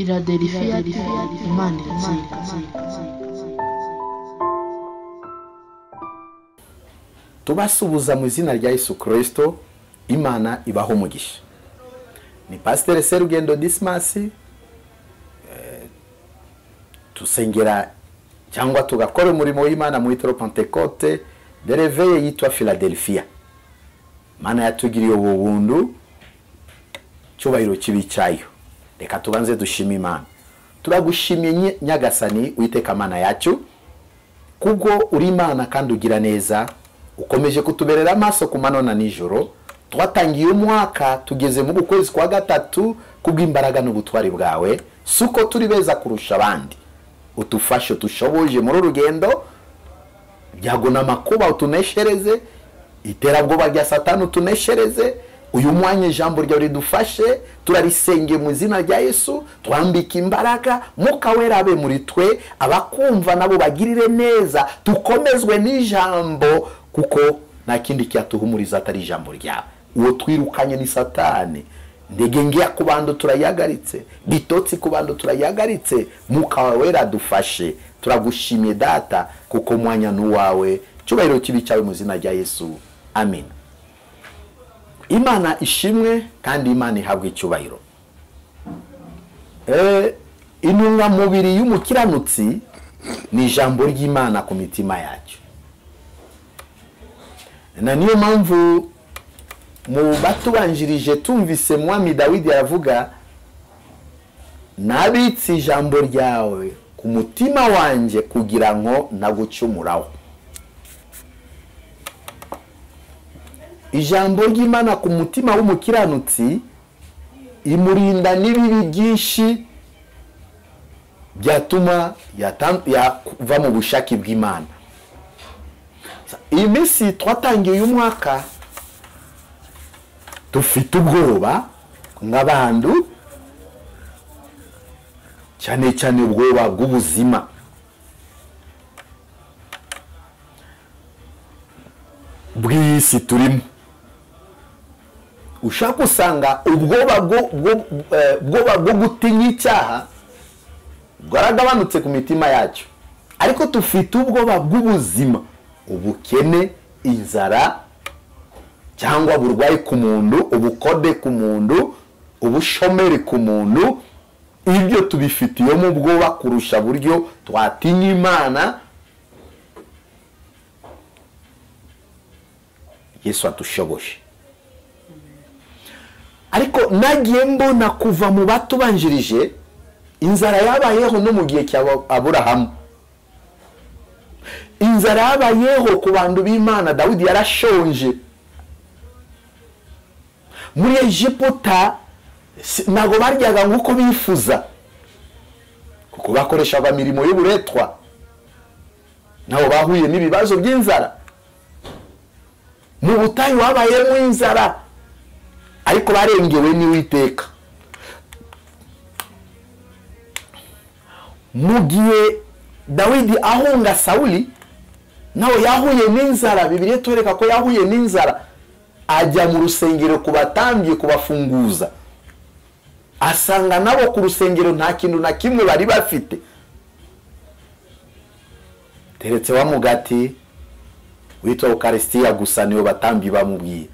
Philadelphia Imana iratsinda. Tubasubuza mu izina rya Yesu Kristo. Imana ibaho umugisha. Ni Pasteur Serugendo Dismas, tusengera cyangwa tugakora umurimo w'Imana mu itoro Pentecote de Réveil yitwa Philadelphia. Mana yatugiriye ubuntu, cyubahiro kibicayo. Reka tubanze dushima Imana. Turagushimiye Nyagasani Uwiteka Mana yacu, kubwo uri Imana kandi ugira neza, ukomeje kutuberera amaso ku mano na nijoro. Twatangiye umwaka tugeze mu kwezi kwa gatatu kubw'imbaraga n'ubutwari bwawe, suko turi beza kurusha abandi. Utufashe tushoboje muri urugendo, byago n'amakuba utuneshereze, iterabwoba rya Satani utuneshereze. Uyu mwanya ijambo ryawe ridufashe, turarisenge mu izina rya Yesu, twambika imbaraga, Mwuka Wera abe muri twe, abakumva nabo bagirire neza, tukomezwe n'ijambo, kuko nta kindi cyatuhumuriza atari ijambo ryawe. Uwo twirukanye ni Satani, ndege ngiya ku bantu turayagaritse, bitotsi ku bantu turayagaritse. Mwuka Wera dufashe, turagushimye Data, kuko mwanya n'uwawe, cyubahiro kibicawe mu izina rya Yesu, amen. Imana ishimwe kandi Imana ihabwe icyubahiro. Intungamubiri y'umukiranutsi ni ijambo ry'Imana ku mitima yacu. Na niyo mpamvu mu batubanjirije tumvise Mwami Dawidi aravuga, nabitse ijambo ryawe ku mutima wanjye kugira ngo nagucumuraho. Ijambo ry'Imana ku mutima w'umukiranutsi imurinda n'ibibi byinshi byatuma yava mu bushake bw'Imana. Iyi minsi twatangiye uyu mwaka dufite ubwoba nk'abantu, cyane cyane ubwoba bw'ubuzima. Bw'isi turimo, ushaka usanga ubwoba bwo gutinya icyaha bwaragabanutse ku mitima yacu, ariko dufite ubwoba bw'ubuzima, ubukene, inzara, cyangwa uburwayi ku muntu, ubukode ku muntu, ubushomeri ku muntu. Ibyo tubifitiyemo ubwoba kurusha buryo twatinya Imana. Yesu atushoboje. Ariko nagiye mbona kuva mu batubanjirije inzara yabayeho no mu gihe cya Aburahamu. Inzara yabayeho ku bantu b'Imana. Dawidi yarashonje muri Egiputa, ntago baryaga nk'uko bifuza, kuko bakoreshaga imirimo y'uburetwa. Nabo bahuye n'ibibazo by'inzara. Mu butayu habayemo inzara, ariko barengewe n'Uwiteka. Mu gihe Dawidi ahunga Sawuli, nawe yahuye n'inzara. Bibiliya itwereka ko yahuye n'inzara. Ajya mu rusengero kubatambye kubafunguza, asanga nabo ku rusengero nta kintu na kimwe bari bafite, teretse wa mugati witwa Eucharistia gusa niyo batambye bamubwiye.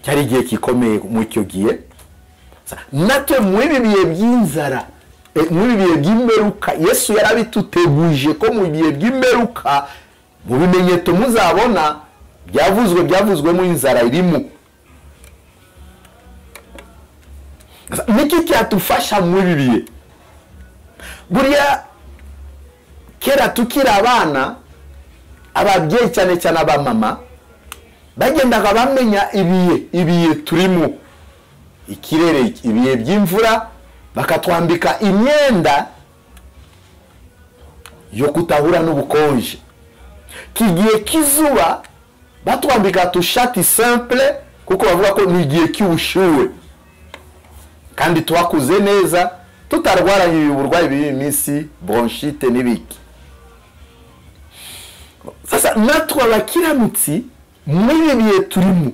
Cyari igihe gikomeye mu cyo gihe. Natwe muri bibiye by'inzara, muri bibiye by'imperuka, Yesu yarabituteguje ko mu bibiye by'imperuka mu bimenyetso muzabona byavuzwe mu inzara irimo. Niki cyatufasha muri bibiye? Buriya kera tukiri abana, ababyeyi cyane cyane abamama bagendaga bamenya ibiye turimo, ikirere, ibiye by'imvura, bakatwambika imyenda yo kutahura n'ubukonje. Kigiye kizuba batwambika tushati simple, kuko bavuga ko ni igihe cy'ubushuhe, kandi twakuze neza tutarwaranye uburwayi bw'iminsi, bronchite n'ibiki. Sasa natwe abakiranutsi muri biye turimo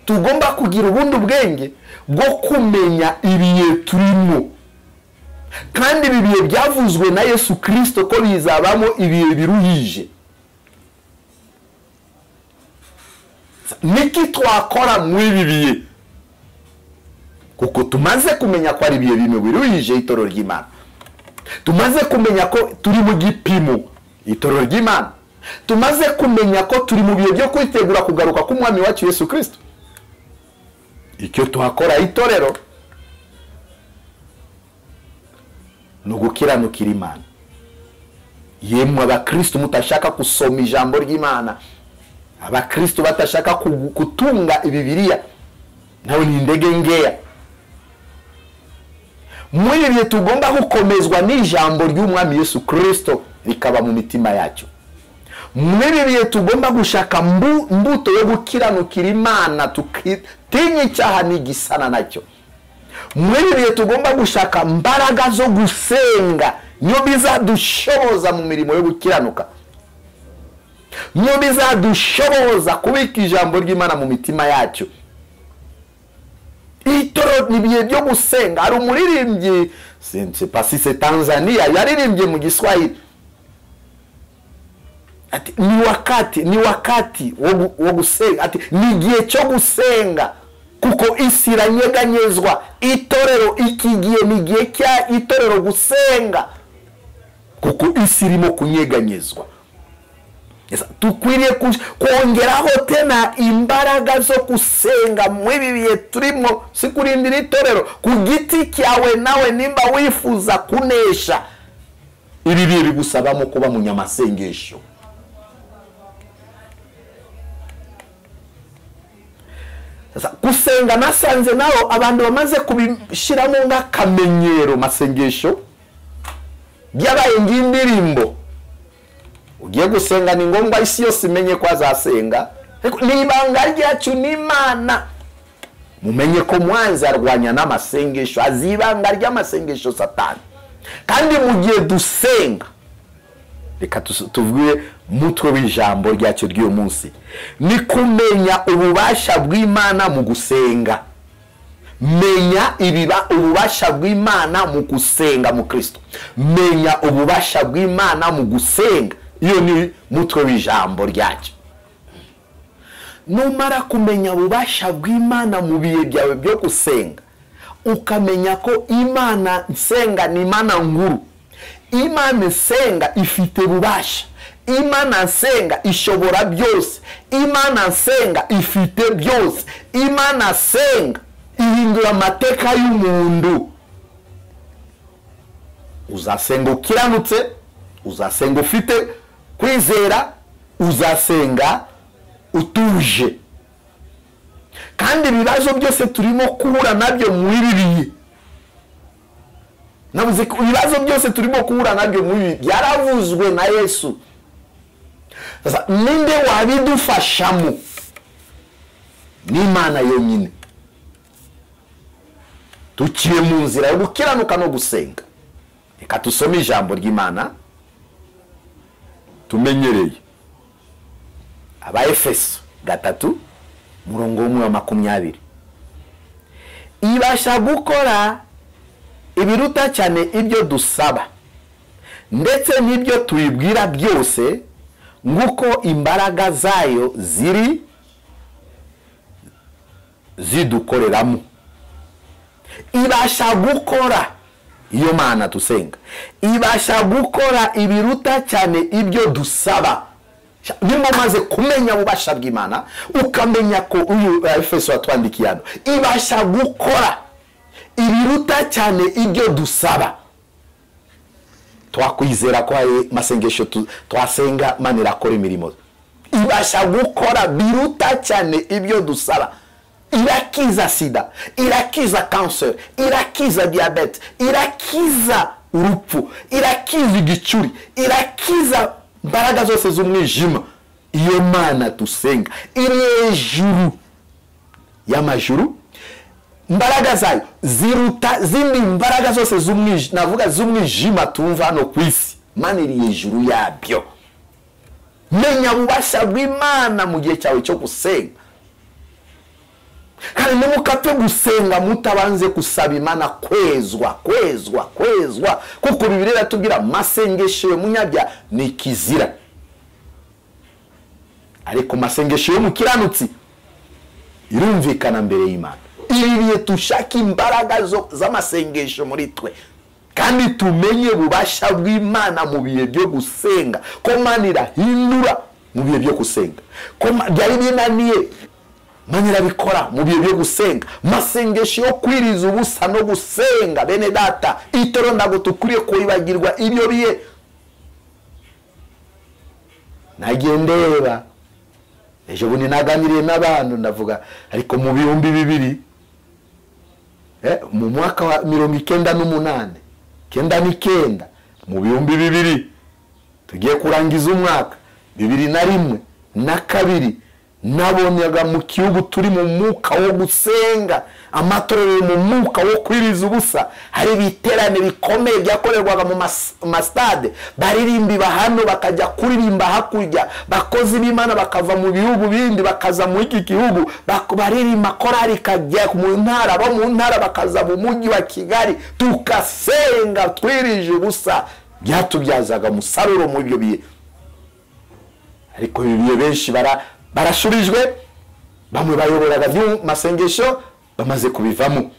tugomba kugira ubundi ubwenge bwo kumenya ibihe turimo, kandi ibi bihe byavuzwe na Yesu Kristo ko bizabamo ibihe biruhije. Niki twakora muri ibi bihe? Kuko tumaze kumenya ko ari ibihe bimwe biruhije itorero ry'Imana, tumaze kumenya ko turi mu gipimo itorero ry'Imana, tumaze kumenya ko turi mu bihe byo kwitegura kugaruka k'umwami wacu Yesu Kristo. Icyo tuhakora itorero ni ugukiranukira Imana. Yemwe abakristo mutashaka gusoma ijambo ry'Imana, abakristo batashaka kutunga Bibiliya, nawe ni indege ngeya. Muri bihe tugomba gukomezwa n'ijambo ry'umwami Yesu Kristo rikaba mu mitima yacu. Muri bihe tugomba gushaka mbuto yo gukiranukira Imana, tukitinya icyaha n'igisana nacyo. Muri bihe tugomba gushaka mbaraga zo gusenga, niyo bizadushoboza mu mirimo yo gukiranuka, niyo bizadushoboza kubika ijambo ry'Imana mu mitima yacu. Itoro ni bihe byo gusenga. Hari umuririmbyi, c'est pas si c'est Tanzania, yaririmbye mu Giswahili ati ni wakati wo gusenga, ati ni gihe cyo gusenga kuko isi iranyeganyezwa. Itorero ikigiye ni gihe cya itorero gusenga kuko isi irimo kunyeganyezwa. Tukwiriye kongeraho tena imbaraga zo gusenga mu ibi bihe turimo, si kurindira itorero ku giti cyawe. Nawe nimba wifuza kunesha ibi bihe bigusabamo kuba munyamasengesho. Gusenga nasanze naho abantu bamaze kubishiramo nk'akamenyero. Masengesho byabaye ng'indirimbo. Ugiye gusenga ni ngombwa isi yose imenye ko azasenga. Ni ibanga ryacu n'Imana. Mumenye ko mwanzi arwanya n'amasengesho, azibanga ry'amasengesho Satani. Kandi mu gihe dusenga, reka tuvuge mutwe w'ijambo ryacu ry'uyu munsi, ni kumenya ububasha bw'Imana mu gusenga. Menya ububasha bw'Imana mu gusenga mu Kristo. Menya ububasha bw'Imana mu gusenga. Iyo ni mutwe w'ijambo ryacu. Numara kumenya ububasha bw'Imana mu bihe byawe byo gusenga, ukamenya ko Imana nsenga ni Imana nkuru. Imana nsenga ifite ububasha. Imana nsenga ishobora byose. Imana nsenga ifite byose. Imana nsenga ihindura amateka y'umuntu. Uzasenga ukiranutse, uzasenga ufite kwizera, uzasenga utuje. Kandi ibibazo byose turimo kuhura nabyo muri bibiye, navuze ko ibibazo byose turimo kuhura nabyo muri bibiye byaravuzwe na Yesu. Sasa ninde wabidufashamo? Ni Imana yonyine. Tukiye mu nzira yo gukiranuka no gusenga, reka tusome ijambo ry'Imana tumenyereye. Abaefeso 3:20. Ibasha gukora ibiruta cyane ibyo dusaba ndetse n'ibyo tuyibwira byose, nguko imbaraga zayo zidukoreramo. Ibasha gukora, iyo Mana tusenga, ibasha gukora ibiruta cyane ibyo dusaba. Niba umaze kumenya ububasha bw'Imana, ukamenya ko uyu Efeso atwandikiye hano, ibasha gukora ibiruta cyane ibyo dusaba, twakwizera ko hari masengesho twasenga Imana irakora imirimo. Ibasha gukora biruta cyane ibyo dusaba. Irakiza sida, irakiza cancer, irakiza diabete, irakiza urupfu, irakiza igicuri, irakiza mbaraga zose z'umwijima. Iyo Mana tusenga iri hejuru y'amajuru. Mbaraga zayo ziruta zindi mbaraga zose z'umwijima, navuga z'umwijima tumva hano ku isi. Mana iri hejuru yabyo. Menya ububasha bw'Imana mu gihe cyawe cyo gusenga. kandi nimukapfe gusenga mutabanze kusaba Imana kwezwa kuko Bibiliya iratubwira masengesho y'umunyabyaha ni kizira, ariko masengesho y'umukiranutsi irumvikana mbere y'Imana. Ibiye tushaka imbaraga z'amasengesho muri twe, kandi tumenye ububasha bw'Imana mu bihe byo gusenga, ko Imana irahindura mu bihe byo gusenga, ko byari binaniye Imana irabikora mu bihe byo gusenga. Masengesho yo kwiriza ubusa no gusenga, bene data, itoro ndago tukuriye kwibagirwa ibyo bihe. Nagendeba ejo bundi naganiriye n'abantu ndavuga, ariko mu bihumbi 2000 mu mwaka wa 1998 mu bihumbi 2000 tugiye kurangiza umwaka 2001 na 2 nabonyaga mu kihugu turi mu mwuka wo gusenga, amatorero mu mwuka wo kwiriza ubusa. Hari biterane bikomeye byakorerwaga mu mastade, baririmbi bahano bakajya kuririmba hakurya, bakozi b'Imana bakava mu bihugu bindi bakaza mu iki gihugu, baririmba korari kajya mu ntara, bo mu ntara bakaza mu mujyi wa Kigali, tukasenga twirije ubusa. Byatubyazaga umusaruro mu byo bihe. Ariko ibihe benshi barashurijwe, bamwe bayoboraga masengesho bamaze kubivamo.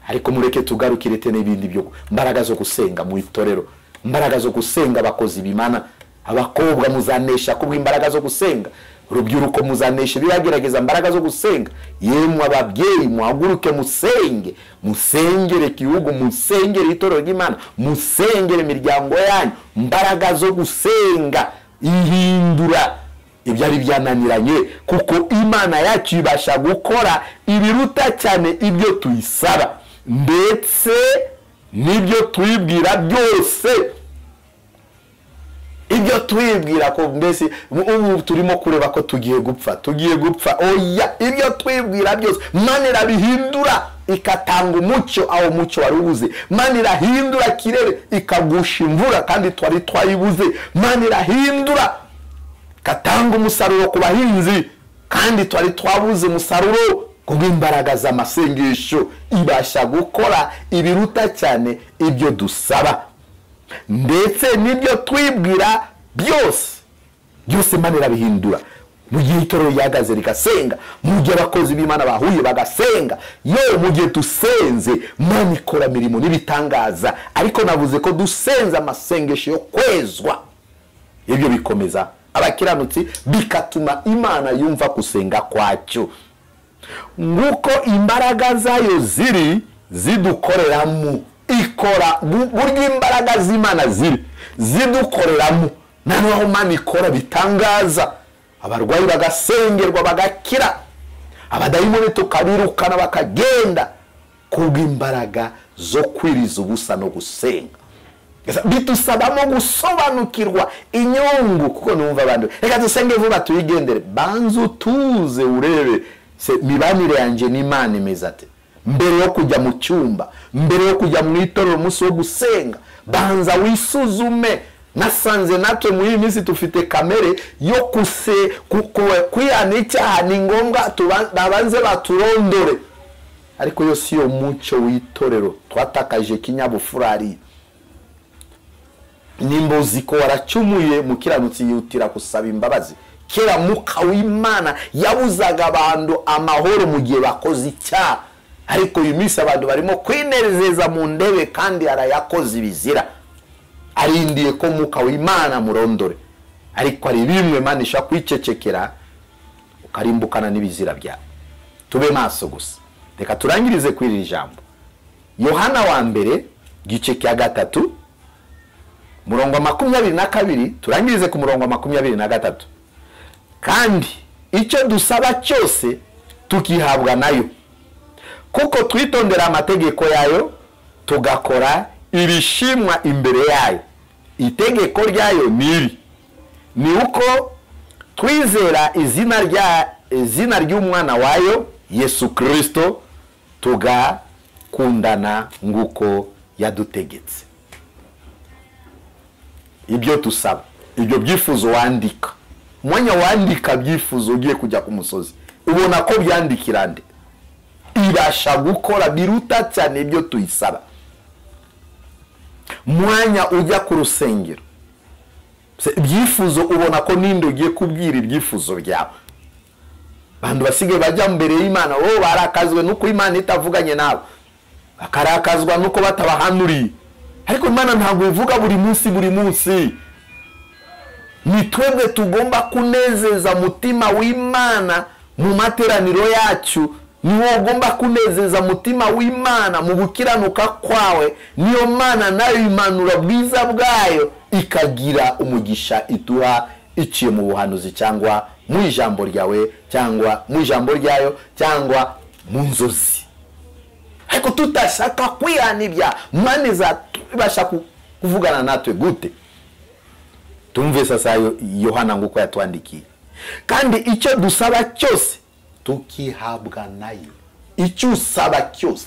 Ariko mureke tugarukire te n'ibindi byo mbaraga zo gusenga mu itorero, mbaraga zo gusenga abakozi b'Imana. Abakobwa muzanesha kubwo imbaraga zo gusenga, urubyiruko muzanesha biragerageza imbaraga zo gusenga. Yemwe ababyeyi muhaguruke musenge, musengere igihugu, musengere itorero ry'Imana, musengere imiryango yanyu. Mbaraga zo gusenga ihindura ibyari byananiranye, kuko Imana yacu ibasha gukora ibiruta cyane ibyo tuyisaba ndetse n'ibyo tuyibwira byose. Ibyo tuyibwira ko mbese ubu turimo kureba ko tugiye gupfa, oya, ibyo tuyibwira byose Imana irabihindura ikatanga umucyo aho umucyo wari ubuze. Imana irahindura kirere ikagusha imvura kandi twari twayibuze. Imana irahindura katanga umusaruro ku bahinzi kandi twari twabuze umusaruro. Kubw'imbaraga z'amasengesho ibasha gukora ibiruta cyane ibyo dusaba ndetse n'ibyo twibwira byose Imana irabihindura. Mu gihe itorero yagaze rigasenga, mu gihe abakozi b'Imana bahuye bagasenga, mu gihe dusenze Imana ikora mirimo n'ibitangaza. Ariko navuze ko dusenza amasengesho yo kwezwa, ibyo bikomeza abakiranutsi bikatuma Imana yumva gusenga kwacyo. Nguko imbaraga zayo zidukoreramo, ikora buryo imbaraga z'Imana zidukoreramo. Naho Imana ikora bitangaza, abarwayi bagasengerwa bagakira, abadayimoni tukabirukana bakagenda, kubw'imbaraga zo kwiriza ubusa no gusenga. Bitusabamo gusobanukirwa inyungu, kuko numva abantu reka dusenge vuba tuyigendere. Banza utuze urebe mibanire yanje n'Imana imeze ate mbere yo kujya mu cyumba, mbere yo kujya mu itorero umunsi wo gusenga. Banza wisuzume. Nasanze natwe muri iyi minsi tufite kamere yo kwihana icyaha, ni ngombwa babanze baturondore. Ariko yo si yo mucyo w'itorero, twatakaje kinyabufurari. Nimba uzi ko waracumuye, mukiranutsi yihutira gusaba imbabazi. Kera Mwuka w'Imana yabuzaga abantu amahoro mu gihe bakoze icyaha, ariko uyu minsi abantu barimo kwinezeza mu ndebe kandi arayakoze ibizira. Arindiye ko Mwuka w'Imana murondore, ariko ari bimwe Imana ishaka kwicecekera ukarimbukana n'ibizira byawe. Tube maso gusa. Reka turangirize kwiri ijambo. Yohana wa mbere gice cya 3 murongo 22, turangirize ku murongo 23. Kandi icyo dusaba cyose tukihabwa nayo, kuko twitondera amategeko yayo tugakora ibishimwa imbere yayo. Itegeko ryayo ni uko twizera izina ry'umwana wayo Yesu Kristo, tugakundana nguko yadutegetse. Ibyo tusaba, ibyo byifuzo wandika. Mwanya wandika byifuzo ugiye kujya ku musozi, ubona ko byandikira nde ibasha gukora biruta cyane ibyo tuyisaba. Mwanya ujya ku rusengero ibyifuzo ubona ko ninde ugiye kubwira ibyifuzo byawe. Bantu basigaye bajya mbere y'Imana barakazwe nuko Imana itavuganye nawe, bakarakazwa nuko batabahanuriye. Ariko Imana ntabwo ivuga buri munsi. Ni twebwe tugomba kunezeza mutima w'Imana mu materaniro yacu. Niwo ugomba kunezeza mutima w'Imana mu gukiranuka kwawe. Niyo Mana nayo imanura bwiza bwayo ikagira umugisha ituha iciye mu buhanuzi cyangwa mu ijambo ryawe cyangwa mu ijambo ryayo cyangwa mu nzozi. Ariko tutashaka kwihanibya Imana izabasha kuvugana natwe gute? Tumve sasa Yohana nguko yatwandikiye. Kandi icyo dusaba cyose tukihabwa nayo. Icyo usaba cyose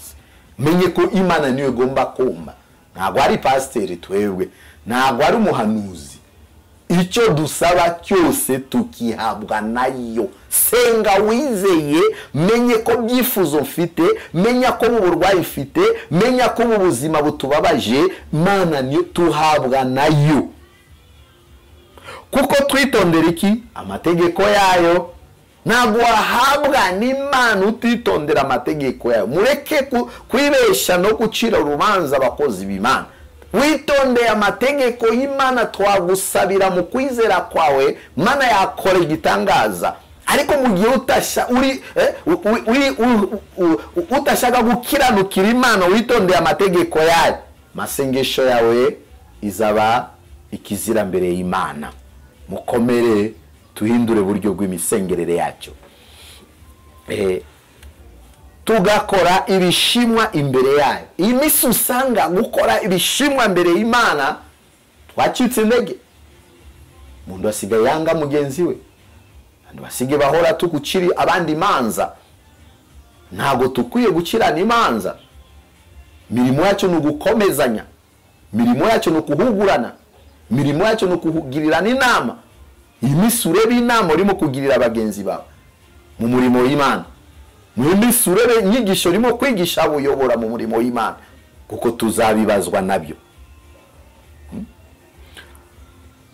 menye ko Imana niyo igomba kumva. Ntabwo ari pasiteri twebwe, ntabwo ari umuhanuzi. Icyo dusaba cyose tukihabwa nayo. Senga wizeye, menye ko byifuzo mfite, menya ko mu burwayi mfite, menya ko mu buzima butubabaje, Mana niyo tuhabwa nayo. Kuko twitondera iki? Amategeko yayo. Ntabwo wahabwa n'Imana utitondera amategeko yayo. Mureke kwibesha no gucira urubanza abakozi b'Imana. Witondeye amategeko y'Imana, twagusabira mu kwizera kwawe Mana yakora igitangaza. Ariko mu gihe utashaka gukiranukira Imana witondeye amategeko yayo, masengesho yawe izaba ikizira mbere y'Imana. Mukomere tuhindure buryo bw'imisengerere yacu. Tugakora ibishimwa imbere yayo. Iyi misi usanga gukora ibishimwa imbere y'Imana twacitse intege. Umuntu asigaye yanga mugenzi we, kandi basigaye bahora tuguciri abandi imanza. Ntago tukwiye gucirana imanza. Mirimo yacu ni ugukomezanya, mirimo yacu ni ukuhugurana, mirimo yacu ni ukugirirana inama. Iyi misi urebe inama urimo kugirira abagenzi bawe mu murimo w'Imana. Mu misi urebe inyigisho urimo kwigisha abuyobora mu murimo w'Imana, kuko tuzabibazwa nabyo.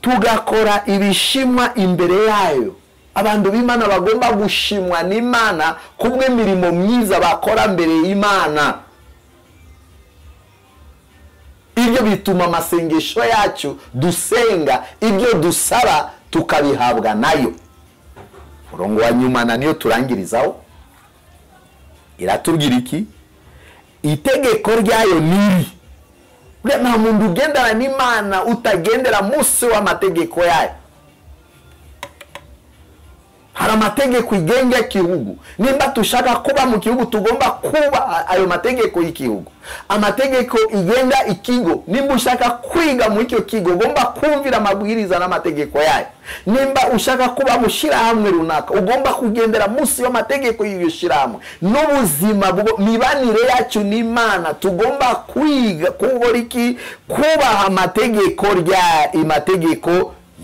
Tugakora ibishimwa imbere yayo. Abantu b'Imana bagomba gushimwa n'Imana kubwe mirimo myiza bakora mbere y'Imana. Ibyo bituma amasengesho yacu dusenga, ibyo dusaba tukabihabwa nayo. Murongo wa nyuma na niyo turangirizaho. Iratubwira iki? Itegeko ryayo niri. Nta muntu ugendana n'Imana utagendera munsi w'amategeko yayo. Hari amategeko igenga igihugu. Nimba tushaka kuba mu gihugu tugomba kuba ayo mategeko y'igihugu. Amategeko igenga ikigo. Nimba ushaka kwiga mu icyo kigo ugomba kumvira amabwiriza n'amategeko yayo. Nimba ushaka kuba mu shirahamwe runaka ugomba kugendera munsi y'amategeko y'iryo shirahamwe. N'ubuzima mibanire yacu n'Imana tugomba kwiga kubora iki? Kubaha amategeko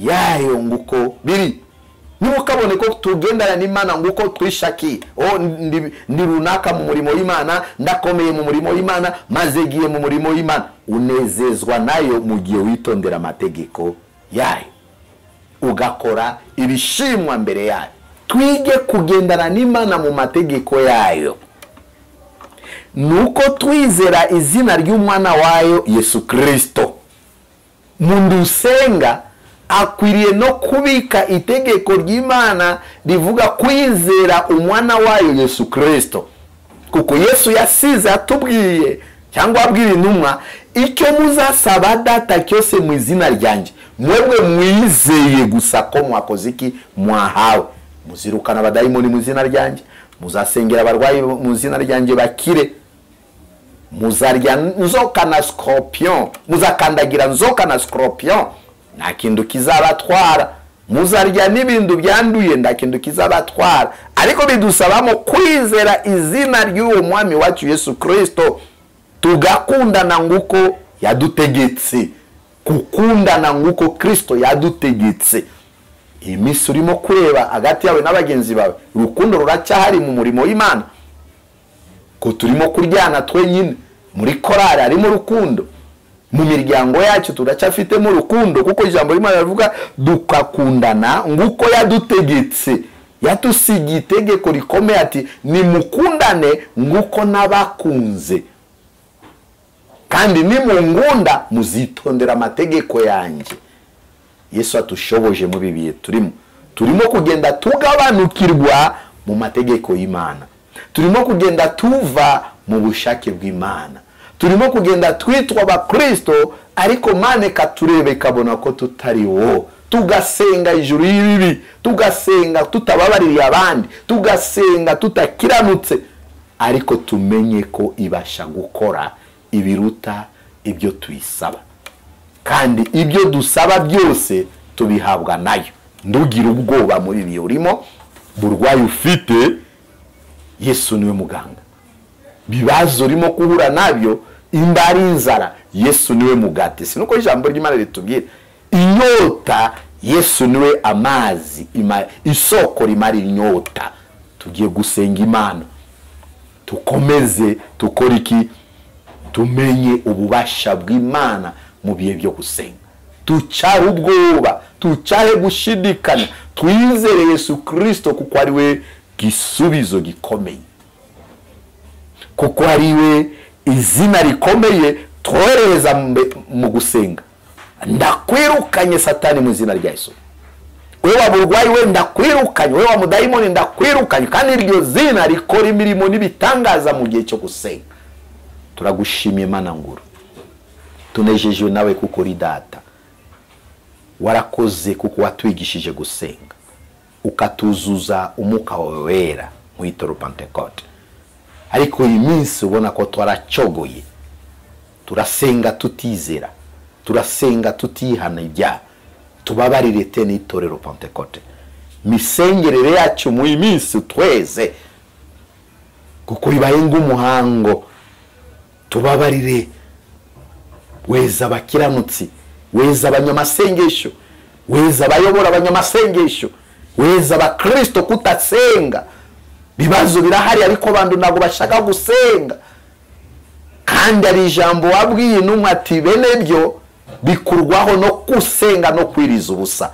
yayo nguko biri. Nukabone ko tugendana n'Imana nguko twishakiye. Ndi runaka mu murimo w'Imana, ndakomeye mu murimo w'Imana, maze giye mu murimo w'Imana. Unezezwa nayo mu gihe witondera amategeko yayo, ugakora ibishimwa mbere yayo. Twige kugendana n'Imana mu mategeko yayo. Nuko twizera izina ry'umwana wayo Yesu Kristo. Mundu usenga akwiriye no kubika itegeko ry'Imana rivuga kwizera umwana wayo Yesu Kristo. Kuko Yesu yasize atubwiye cyangwa abwira intumwa, icyo muzasaba data cyose mu izina ryanjye, mwebwe mwizeye gusa ko mwakoze iki? Mwahawe. Muzirukana abadayimoni mu izina ryanjye, muzasengera abarwayi mu izina ryanjye bakire, muzarya nzoka na scorpion, muzakandagira nzoka na scorpion, nta kintu kizabatwara. Muzarya n'ibintu byanduye, nta kintu kizabatwara. Ariko bidusabamo kwizera izina ry'uwo mwami wacu Yesu Kristo, tugakundana nguko yadutegetse. Kukundana nguko Kristo yadutegetse. iminsi urimo kureba hagati yawe n'abagenzi bawe urukundo ruracyahari mu murimo w'Imana ko turimo kuryana twenyine muri korari harimo urukundo mu miryango yacu turacyafitemo urukundo kuko ijambo ry'Imana rivuga dukakundana nguko yadutegetse yatusigiye itegeko rikomeye ati nimukundane nguko nabakunze kandi nimungunda muzitondera amategeko yanjye. Yesu atushoboje mu bibiye turimo kugenda tugabanukirwa mu mategeko y'Imana, turimo kugenda tuva mu bushake bw'Imana, turimo kugenda twitwa abakristo ariko Mana katurebe kabona ko tutari wo, tugasenga ijuru y'ibibi, tugasenga tutababaririye abandi, tugasenga tutakiranutse, ariko tumenye ko ibasha gukora ibiruta ibyo tuyisaba kandi ibyo dusaba byose tubihabwa nayo. Ndugira ubwoba muri ibi urimo burwayi ufite, Yesu niwe muganga. Bibazo urimo kuhura nabyo imbari inzara, Yesu niwe mugati. Sinuko ijambo ry'Imana ritubwira inyota, Yesu niwe amazi isoko rimara inyota. Tugiye gusenga Imana tukomeze tukora iki? Tumenye ububasha bw'Imana mu bihe byo gusenga, tucahe ubwoba, tucahe gushidikanya, twizere Yesu Kristo kuko ari we gisubizo gikomeye, kuko ari we izina rikomeye twohereza mu gusenga. Ndakwirukanye Satani mu izina rya Yesu. Wewe waburwayi we ndakwirukanye, wewe wamudayimoni ndakwirukanye, kandi iryo zina rikora imirimo n'ibitangaza mu gihe cyo gusenga. Turagushimiye Mana nguru, tunejejwe nawe kuko uri data, warakoze kuko watwigishije gusenga ukatuzuza umuka wawe wera mu itoro Pentecote. Ariko iyi minsi ubona ko twaracogoye, turasenga tutizera, turasenga tutihana ibyaha. Tubabarire tene itorero Pentecote, misengerere yacu mu iminsi tweze kuko ibaye ng'umuhango. Tubabarire, weza abakiranutsi, weza abanyamasengesho, weza abayobora abanyamasengesho, weza abakristo kutasenga. Bibazo birahari ariko abantu ntago bashaka gusenga, kandi ari ijambo wabwiye intumwa ati bene byo bikurwaho no gusenga no kwiriza ubusa.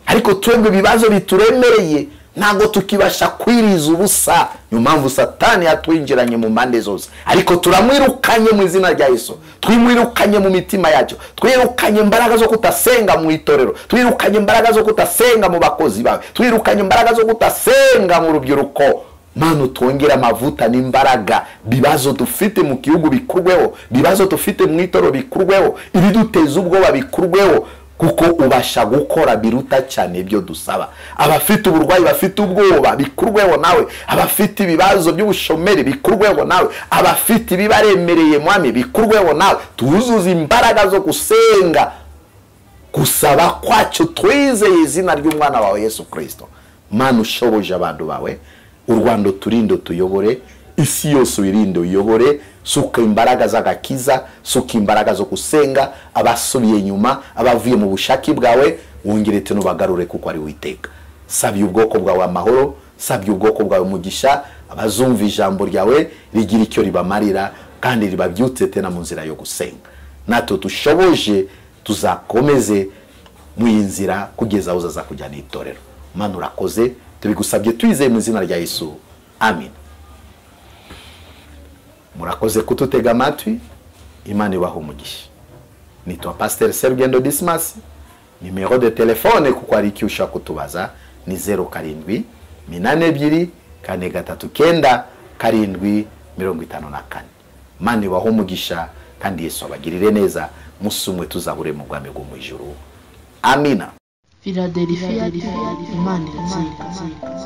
Ariko twebwe bibazo bituremereye ntago tukibasha kwiriza ubusa, niyo mpamvu Satani yatwinjiranye mu mpande zose. Ariko turamwirukanye mu izina rya Yesu, twimwirukanye mu mitima yacu, twirukanye imbaraga zo kutasenga mu itorero, twirukanye imbaraga zo kutasenga mu bakozi bawe, twirukanye imbaraga zo kutasenga mu rubyiruko. Mana twongera amavuta n'imbaraga, bibazo dufite mu gihugu bikurweho, bibazo dufite mu itorero bikurweho, ibiduteza ubwoba bikurweho, kuko ubasha gukora biruta cyane ibyo dusaba. Abafite uburwayi bafite ubwoba bikurweho nawe, abafite ibibazo by'ubushomeri bikurweho nawe, abafite ibibaremereye mwami bikurweho nawe. Tuzuza imbaraga zo gusenga, gusaba kwacu twizeye izina ry'umwana wawe Yesu Kristo. Mana ushoboje abantu bawe, u Rwanda turinde tuyobore, isi yose wirinde uyobore. Suka imbaraga z'agakiza, suka imbaraga zo gusenga, abasubiye nyuma, abavuye mu bushaki bwawe wongerete no bagarure kuko ari witeka. Sabye ubwoko bwawe amahoro, sabye ubwoko bwawe umugisha, abazumva ijambo ryawe rigira icyo ribamarira kandi ribabyutse tena mu nzira yo gusenga. Nato tushoboje tuzakomeze mu inzira kugeza aho uzaza kujyana itorero. Mana urakoze, tubigusabye twizeye mu izina rya Yesu, amen. Murakoze kututega amatwi, Imana ibahe umugisha. Nitwa Pasteur Serugendo Dismas. Nimero de telefone kuko ari icyo ushaka kutubaza ni 07 82 439 754. Imana ibahe umugisha kandi Yesu abagirire neza, musumwe tuzahure mu bwami bwo mu ijuru. Amina. Philadelphia, Imana iratsinda.